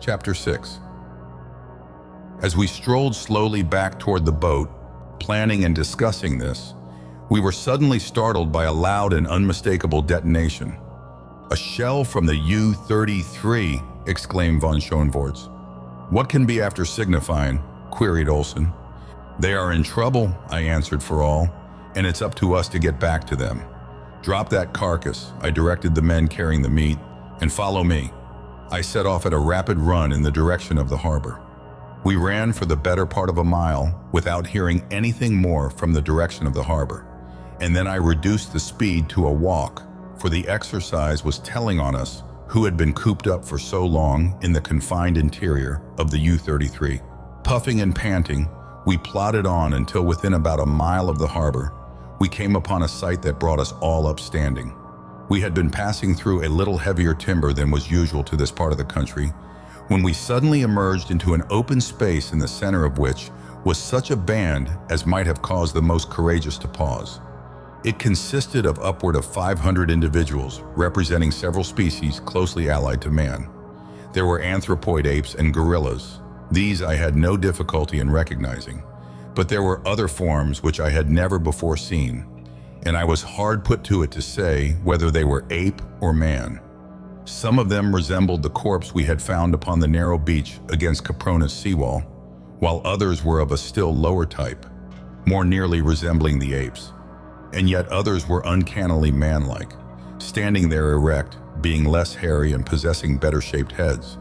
Chapter 6. As we strolled slowly back toward the boat, planning and discussing this, we were suddenly startled by a loud and unmistakable detonation. "A shell from the U-33, exclaimed von Schoenvorts. "What can be after signifying?" queried Olsen. "They are in trouble," I answered for all, "and it's up to us to get back to them. Drop that carcass," I directed the men carrying the meat, "and follow me." I set off at a rapid run in the direction of the harbor. We ran for the better part of a mile without hearing anything more from the direction of the harbor, and then I reduced the speed to a walk, for the exercise was telling on us who had been cooped up for so long in the confined interior of the U-33. Puffing and panting, we plodded on until within about a mile of the harbor, we came upon a sight that brought us all up standing. We had been passing through a little heavier timber than was usual to this part of the country, when we suddenly emerged into an open space in the center of which was such a band as might have caused the most courageous to pause. It consisted of upward of 500 individuals, representing several species closely allied to man. There were anthropoid apes and gorillas. These I had no difficulty in recognizing, but there were other forms which I had never before seen, and I was hard put to it to say whether they were ape or man. Some of them resembled the corpse we had found upon the narrow beach against Caprona's seawall, while others were of a still lower type, more nearly resembling the apes. And yet others were uncannily man-like, standing there erect, being less hairy and possessing better-shaped heads.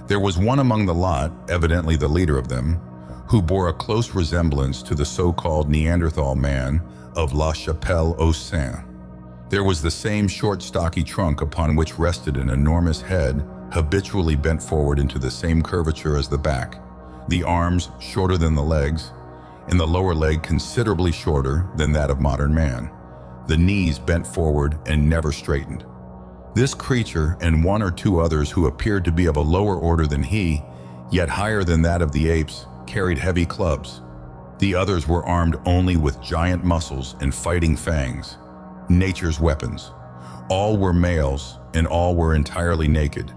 There was one among the lot, evidently the leader of them, who bore a close resemblance to the so-called Neanderthal man of La Chapelle-aux-Saints. There was the same short, stocky trunk upon which rested an enormous head, habitually bent forward into the same curvature as the back, the arms shorter than the legs, and the lower leg considerably shorter than that of modern man, the knees bent forward and never straightened. This creature and one or two others who appeared to be of a lower order than he, yet higher than that of the apes, carried heavy clubs. The others were armed only with giant muscles and fighting fangs, nature's weapons. All were males, and all were entirely naked,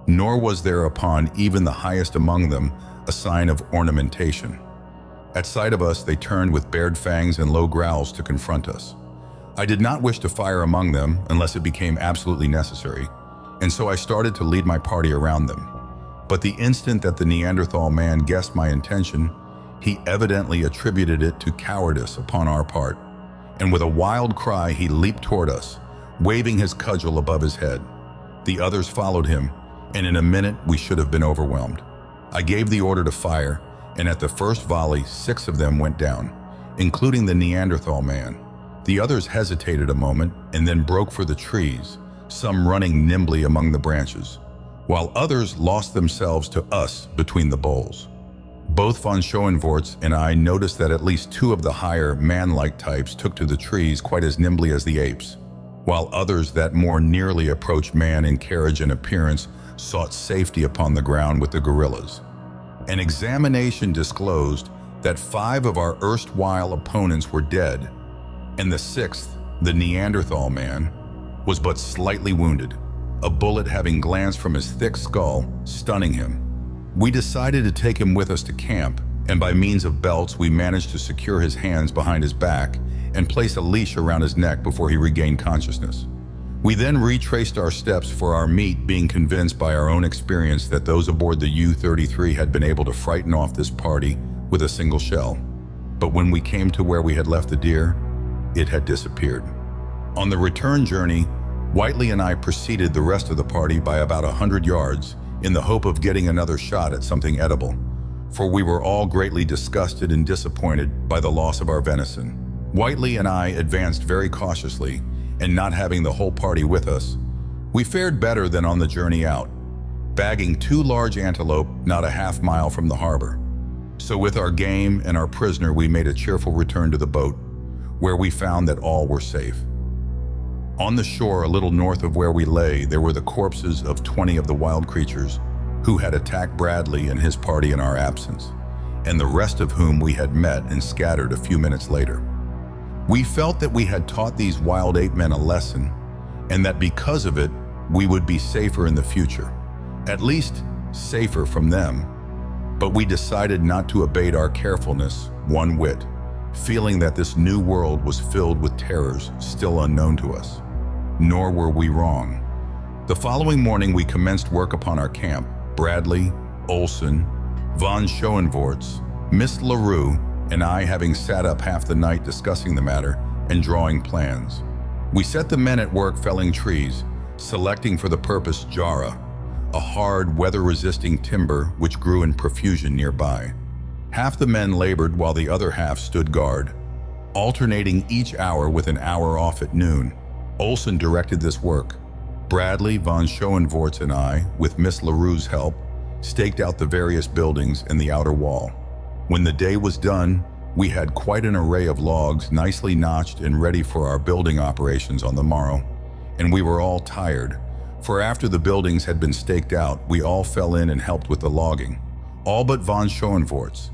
nor was there upon even the highest among them a sign of ornamentation. At sight of us, they turned with bared fangs and low growls to confront us. I did not wish to fire among them unless it became absolutely necessary, and so I started to lead my party around them. But the instant that the Neanderthal man guessed my intention, he evidently attributed it to cowardice upon our part, and with a wild cry he leaped toward us, waving his cudgel above his head. The others followed him, and in a minute we should have been overwhelmed. I gave the order to fire, and at the first volley 6 of them went down, including the Neanderthal man. The others hesitated a moment and then broke for the trees, some running nimbly among the branches, while others lost themselves to us between the boles. Both von Schoenvorts and I noticed that at least 2 of the higher, man-like types took to the trees quite as nimbly as the apes, while others that more nearly approached man in carriage and appearance sought safety upon the ground with the gorillas. An examination disclosed that 5 of our erstwhile opponents were dead, and the 6th, the Neanderthal man, was but slightly wounded, a bullet having glanced from his thick skull, stunning him. We decided to take him with us to camp, and by means of belts we managed to secure his hands behind his back and place a leash around his neck before he regained consciousness. We then retraced our steps for our meat, being convinced by our own experience that those aboard the U-33 had been able to frighten off this party with a single shell. But when we came to where we had left the deer, it had disappeared. On the return journey, Whiteley and I preceded the rest of the party by about 100 yards in the hope of getting another shot at something edible, for we were all greatly disgusted and disappointed by the loss of our venison. Whiteley and I advanced very cautiously, and not having the whole party with us, we fared better than on the journey out, bagging 2 large antelope not a half mile from the harbor. So with our game and our prisoner, we made a cheerful return to the boat, where we found that all were safe. On the shore, a little north of where we lay, there were the corpses of 20 of the wild creatures who had attacked Bradley and his party in our absence, and the rest of whom we had met and scattered a few minutes later. We felt that we had taught these wild ape men a lesson, and that because of it, we would be safer in the future. At least, safer from them. But we decided not to abate our carefulness one whit, feeling that this new world was filled with terrors still unknown to us. Nor were we wrong. The following morning we commenced work upon our camp. Bradley, Olson, von Schoenvorts, Miss LaRue, and I having sat up half the night discussing the matter and drawing plans. We set the men at work felling trees, selecting for the purpose jara, a hard, weather-resisting timber which grew in profusion nearby. Half the men labored while the other half stood guard, alternating each hour with an hour off at noon. Olson directed this work. Bradley, von Schoenvorts, and I, with Miss LaRue's help, staked out the various buildings and the outer wall. When the day was done, we had quite an array of logs nicely notched and ready for our building operations on the morrow. And we were all tired, for after the buildings had been staked out, we all fell in and helped with the logging. All but von Schoenvorts.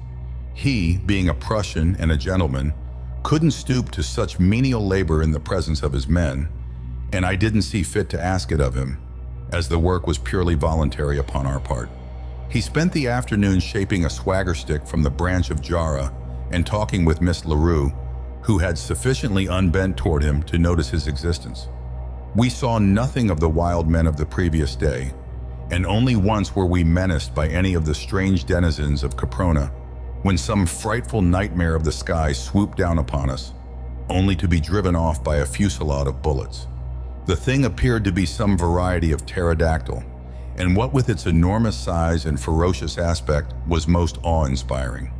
He, being a Prussian and a gentleman, couldn't stoop to such menial labor in the presence of his men, and I didn't see fit to ask it of him, as the work was purely voluntary upon our part. He spent the afternoon shaping a swagger stick from the branch of jara and talking with Miss LaRue, who had sufficiently unbent toward him to notice his existence. We saw nothing of the wild men of the previous day, and only once were we menaced by any of the strange denizens of Caprona, when some frightful nightmare of the sky swooped down upon us, only to be driven off by a fusillade of bullets. The thing appeared to be some variety of pterodactyl, and what with its enormous size and ferocious aspect was most awe-inspiring.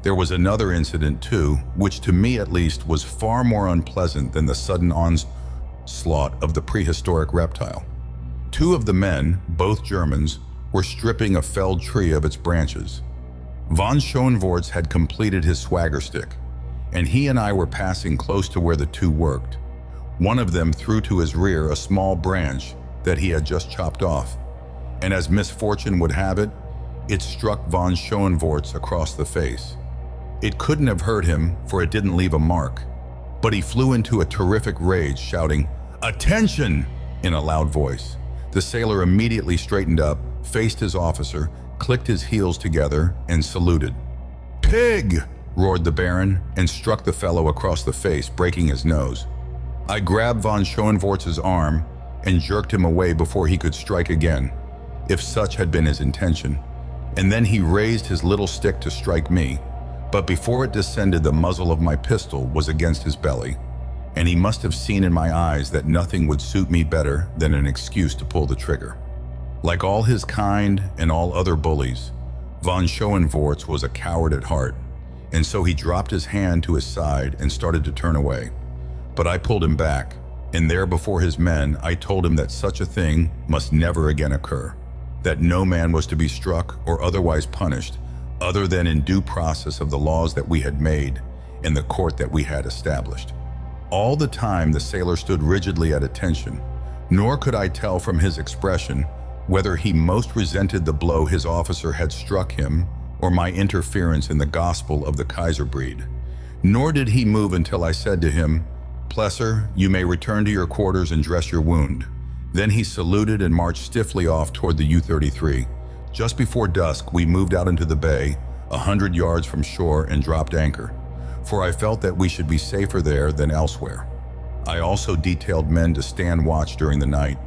There was another incident too, which to me at least was far more unpleasant than the sudden onslaught of the prehistoric reptile. Two of the men, both Germans, were stripping a felled tree of its branches. Von Schoenvorts had completed his swagger stick, and he and I were passing close to where the two worked. One of them threw to his rear a small branch that he had just chopped off, and as misfortune would have it, it struck von Schoenvorts across the face. It couldn't have hurt him, for it didn't leave a mark, but he flew into a terrific rage, shouting, "Attention!" in a loud voice. The sailor immediately straightened up, faced his officer, clicked his heels together, and saluted. "Pig!" roared the Baron, and struck the fellow across the face, breaking his nose. I grabbed von Schoenvorts' arm and jerked him away before he could strike again, if such had been his intention, and then he raised his little stick to strike me, but before it descended, the muzzle of my pistol was against his belly, and he must have seen in my eyes that nothing would suit me better than an excuse to pull the trigger. Like all his kind and all other bullies, von Schoenvorts was a coward at heart, and so he dropped his hand to his side and started to turn away. But I pulled him back, and there before his men I told him that such a thing must never again occur, that no man was to be struck or otherwise punished other than in due process of the laws that we had made and the court that we had established. All the time the sailor stood rigidly at attention, nor could I tell from his expression whether he most resented the blow his officer had struck him or my interference in the gospel of the Kaiser breed. Nor did he move until I said to him, "Plesser, you may return to your quarters and dress your wound." Then he saluted and marched stiffly off toward the U-33. Just before dusk, we moved out into the bay, 100 yards from shore, and dropped anchor, for I felt that we should be safer there than elsewhere. I also detailed men to stand watch during the night,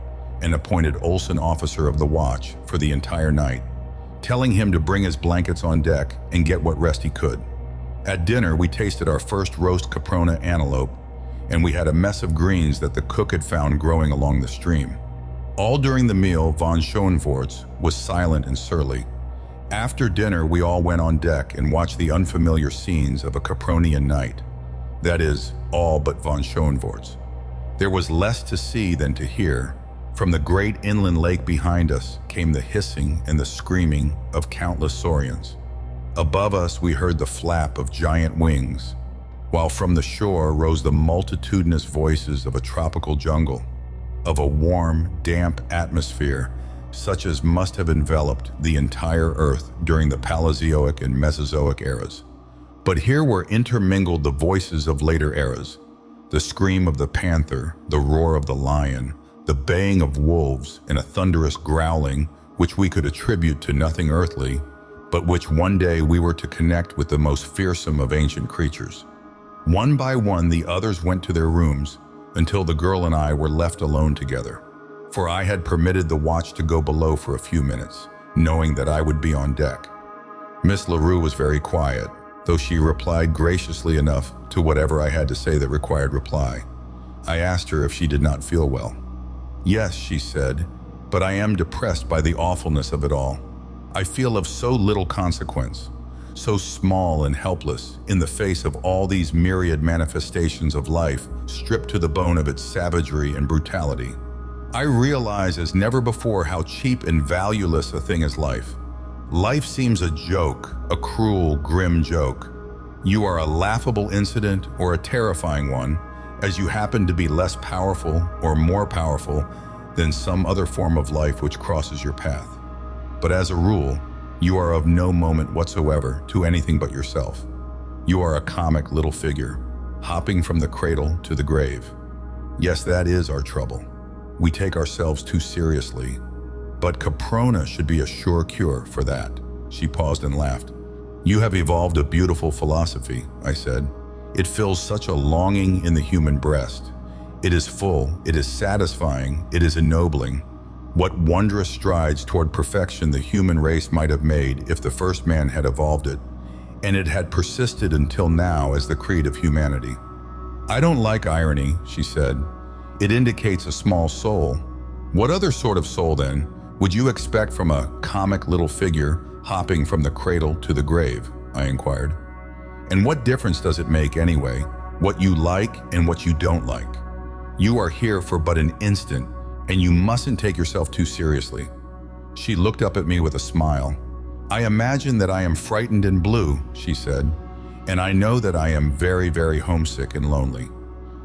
and appointed Olson officer of the watch for the entire night, telling him to bring his blankets on deck and get what rest he could. At dinner, we tasted our first roast Caprona antelope, and we had a mess of greens that the cook had found growing along the stream. All during the meal, von Schoenvorts was silent and surly. After dinner, we all went on deck and watched the unfamiliar scenes of a Capronian night. That is, all but von Schoenvorts. There was less to see than to hear. From the great inland lake behind us came the hissing and the screaming of countless saurians. Above us, we heard the flap of giant wings, while from the shore rose the multitudinous voices of a tropical jungle, of a warm, damp atmosphere such as must have enveloped the entire earth during the Paleozoic and Mesozoic eras. But here were intermingled the voices of later eras, the scream of the panther, the roar of the lion, the baying of wolves, and a thunderous growling which we could attribute to nothing earthly, but which one day we were to connect with the most fearsome of ancient creatures. One by one, the others went to their rooms until the girl and I were left alone together. For I had permitted the watch to go below for a few minutes, knowing that I would be on deck. Miss LaRue was very quiet, though she replied graciously enough to whatever I had to say that required reply. I asked her if she did not feel well. "Yes," she said, "but I am depressed by the awfulness of it all. I feel of so little consequence, so small and helpless in the face of all these myriad manifestations of life stripped to the bone of its savagery and brutality. I realize as never before how cheap and valueless a thing is life. Life seems a joke, a cruel, grim joke. You are a laughable incident or a terrifying one, as you happen to be less powerful or more powerful than some other form of life which crosses your path. But as a rule, you are of no moment whatsoever to anything but yourself. You are a comic little figure, hopping from the cradle to the grave. Yes, that is our trouble. We take ourselves too seriously, but Caprona should be a sure cure for that." She paused and laughed. "You have evolved a beautiful philosophy," I said. "It fills such a longing in the human breast. It is full, it is satisfying, it is ennobling. What wondrous strides toward perfection the human race might have made if the first man had evolved it, and it had persisted until now as the creed of humanity." "I don't like irony," she said. "It indicates a small soul." "What other sort of soul, then, would you expect from a comic little figure hopping from the cradle to the grave?" I inquired. "And what difference does it make anyway, what you like and what you don't like? You are here for but an instant, and you mustn't take yourself too seriously." She looked up at me with a smile. "I imagine that I am frightened and blue," she said, "and I know that I am very, very homesick and lonely."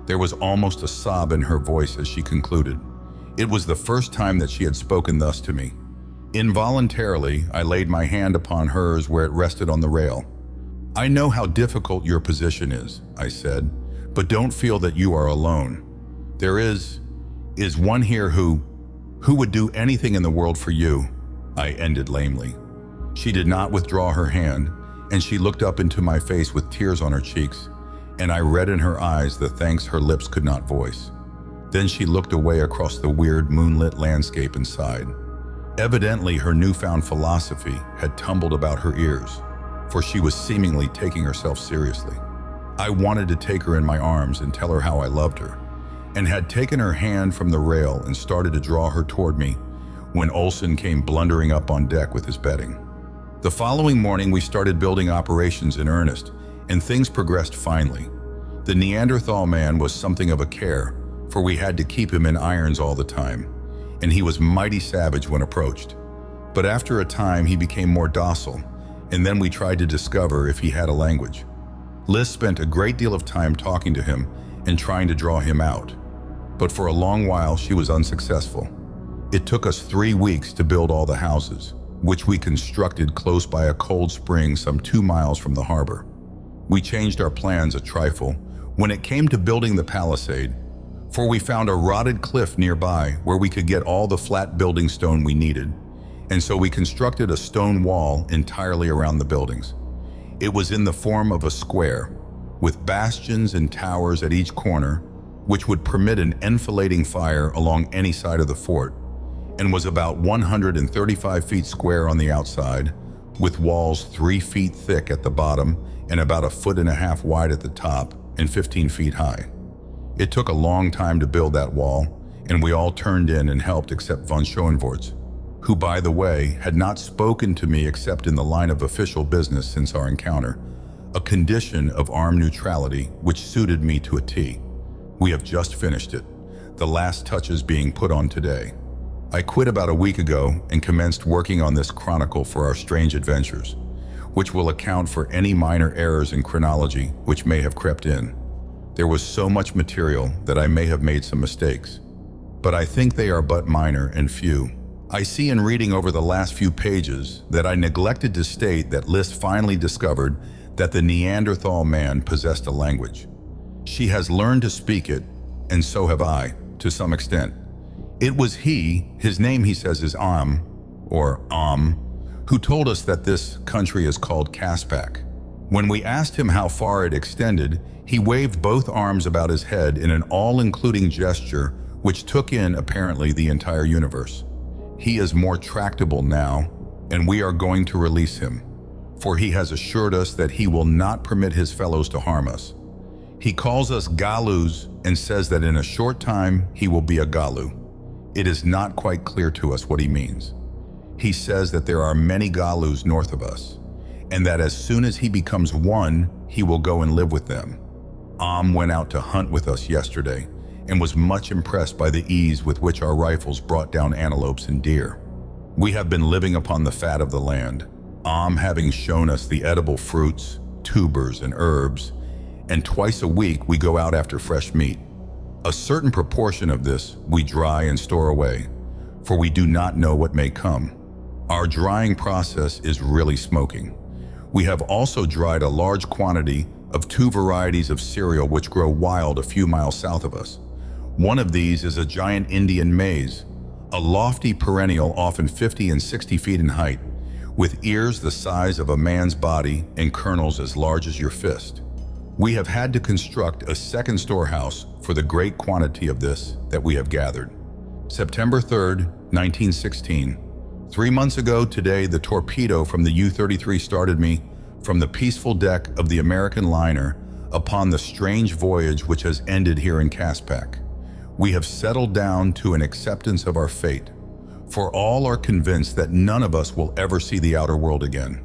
There was almost a sob in her voice as she concluded. It was the first time that she had spoken thus to me. Involuntarily, I laid my hand upon hers where it rested on the rail. "I know how difficult your position is," I said, "but don't feel that you are alone. There is one here who would do anything in the world for you," I ended lamely. She did not withdraw her hand, and she looked up into my face with tears on her cheeks, and I read in her eyes the thanks her lips could not voice. Then she looked away across the weird moonlit landscape and sighed. Evidently, her newfound philosophy had tumbled about her ears, for she was seemingly taking herself seriously. I wanted to take her in my arms and tell her how I loved her, and had taken her hand from the rail and started to draw her toward me when Olson came blundering up on deck with his bedding. The following morning, we started building operations in earnest, and things progressed finely. The Neanderthal man was something of a care, for we had to keep him in irons all the time, and he was mighty savage when approached. But after a time, he became more docile, and then we tried to discover if he had a language. Liz spent a great deal of time talking to him and trying to draw him out, but for a long while she was unsuccessful. It took us 3 weeks to build all the houses, which we constructed close by a cold spring some 2 miles from the harbor. We changed our plans a trifle when it came to building the palisade, for we found a rotted cliff nearby where we could get all the flat building stone we needed, and so we constructed a stone wall entirely around the buildings. It was in the form of a square, with bastions and towers at each corner, which would permit an enfilading fire along any side of the fort, and was about 135 feet square on the outside, with walls 3 feet thick at the bottom and about 1.5 feet wide at the top and 15 feet high. It took a long time to build that wall, and we all turned in and helped except von Schoenvorts, who, by the way, had not spoken to me except in the line of official business since our encounter, a condition of armed neutrality which suited me to a T. We have just finished it, the last touches being put on today. I quit about a week ago and commenced working on this chronicle for our strange adventures, which will account for any minor errors in chronology which may have crept in. There was so much material that I may have made some mistakes, but I think they are but minor and few. I see in reading over the last few pages that I neglected to state that Liz finally discovered that the Neanderthal man possessed a language. She has learned to speak it, and so have I, to some extent. It was his name he says is or who told us that this country is called Caspak. When we asked him how far it extended, he waved both arms about his head in an all-including gesture which took in, apparently, the entire universe. He is more tractable now, and we are going to release him, for he has assured us that he will not permit his fellows to harm us. He calls us Galus and says that in a short time he will be a Galu. It is not quite clear to us what he means. He says that there are many Galus north of us, and that as soon as he becomes one, he will go and live with them. Went out to hunt with us yesterday and was much impressed by the ease with which our rifles brought down antelopes and deer. We have been living upon the fat of the land, having shown us the edible fruits, tubers, and herbs, and twice a week we go out after fresh meat. A certain proportion of this we dry and store away, for we do not know what may come. Our drying process is really smoking. We have also dried a large quantity of 2 varieties of cereal which grow wild a few miles south of us. One of these is a giant Indian maize, a lofty perennial often 50 and 60 feet in height, with ears the size of a man's body and kernels as large as your fist. We have had to construct a second storehouse for the great quantity of this that we have gathered. September 3rd, 1916. 3 months ago today, the torpedo from the U-33 started me from the peaceful deck of the American liner upon the strange voyage which has ended here in Caspak. We have settled down to an acceptance of our fate, for all are convinced that none of us will ever see the outer world again.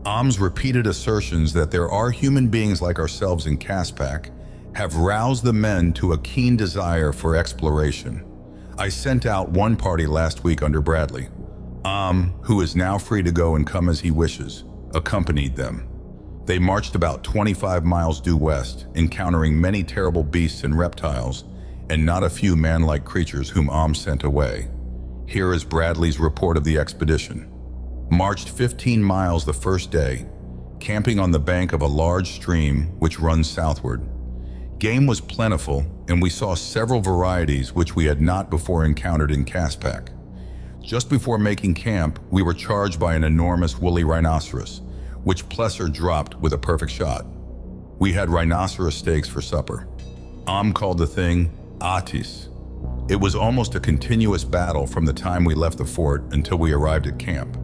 Am's repeated assertions that there are human beings like ourselves in Caspak have roused the men to a keen desire for exploration. I sent out one party last week under Bradley. Who is now free to go and come as he wishes, accompanied them. They marched about 25 miles due west, encountering many terrible beasts and reptiles, and not a few man-like creatures whom sent away. Here is Bradley's report of the expedition. Marched 15 miles the first day, camping on the bank of a large stream which runs southward. Game was plentiful, and we saw several varieties which we had not before encountered in Caspak. Just before making camp, we were charged by an enormous woolly rhinoceros, which Plesser dropped with a perfect shot. We had rhinoceros steaks for supper. Called the thing Atis. It was almost a continuous battle from the time we left the fort until we arrived at camp.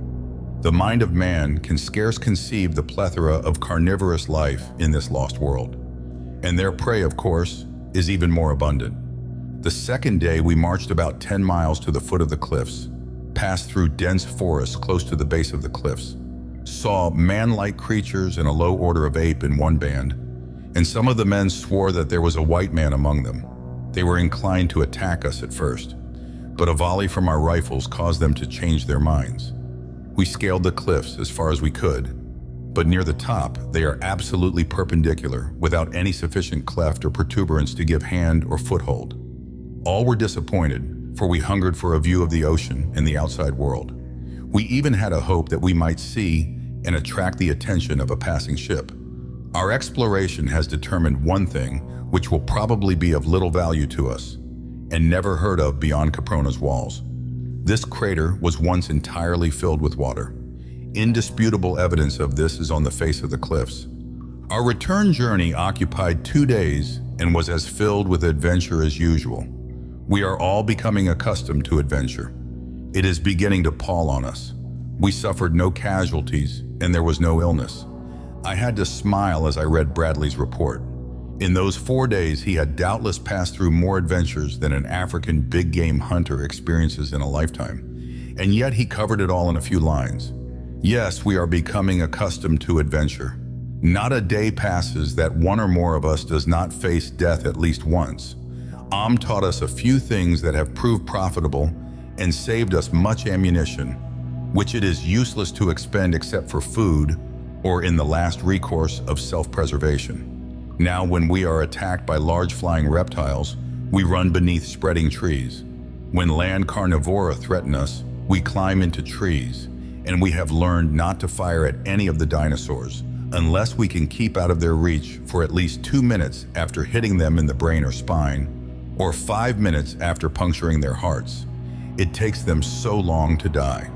The mind of man can scarce conceive the plethora of carnivorous life in this lost world. And their prey, of course, is even more abundant. The second day we marched about 10 miles to the foot of the cliffs, passed through dense forests close to the base of the cliffs, saw man-like creatures and a low order of ape in one band, and some of the men swore that there was a white man among them. They were inclined to attack us at first, but a volley from our rifles caused them to change their minds. We scaled the cliffs as far as we could, but near the top they are absolutely perpendicular without any sufficient cleft or protuberance to give hand or foothold. All were disappointed, for we hungered for a view of the ocean and the outside world. We even had a hope that we might see and attract the attention of a passing ship. Our exploration has determined one thing which will probably be of little value to us, and never heard of beyond Caprona's walls. This crater was once entirely filled with water. Indisputable evidence of this is on the face of the cliffs. Our return journey occupied 2 days and was as filled with adventure as usual. We are all becoming accustomed to adventure. It is beginning to pall on us. We suffered no casualties, and there was no illness. I had to smile as I read Bradley's report. In those 4 days, he had doubtless passed through more adventures than an African big game hunter experiences in a lifetime, and yet he covered it all in a few lines. Yes, we are becoming accustomed to adventure. Not a day passes that one or more of us does not face death at least once. Taught us a few things that have proved profitable and saved us much ammunition, which it is useless to expend except for food or in the last recourse of self-preservation. Now, when we are attacked by large flying reptiles, we run beneath spreading trees. When land carnivora threaten us, we climb into trees, and we have learned not to fire at any of the dinosaurs unless we can keep out of their reach for at least 2 minutes after hitting them in the brain or spine, or 5 minutes after puncturing their hearts. It takes them so long to die.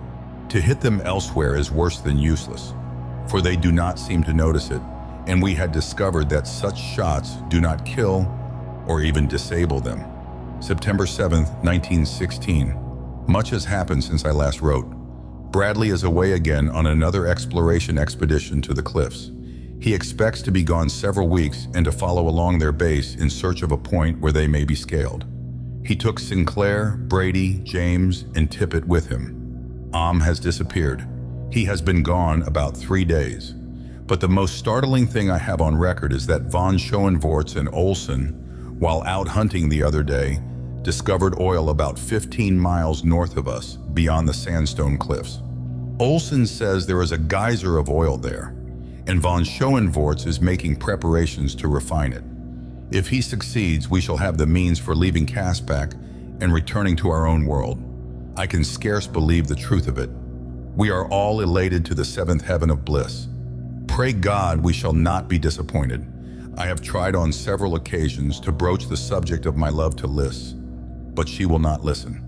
To hit them elsewhere is worse than useless, for they do not seem to notice it, and we had discovered that such shots do not kill or even disable them. September 7th, 1916. Much has happened since I last wrote. Bradley is away again on another exploration expedition to the cliffs. He expects to be gone several weeks and to follow along their base in search of a point where they may be scaled. He took Sinclair, Brady, James, and Tippett with him. Has disappeared. He has been gone about 3 days. But the most startling thing I have on record is that von Schoenvorts and Olsen, while out hunting the other day, discovered oil about 15 miles north of us, beyond the sandstone cliffs. Olsen says there is a geyser of oil there, and von Schoenvorts is making preparations to refine it. If he succeeds, we shall have the means for leaving Caspak and returning to our own world. I can scarce believe the truth of it. We are all elated to the seventh heaven of bliss. Pray God we shall not be disappointed. I have tried on several occasions to broach the subject of my love to Liz, but she will not listen.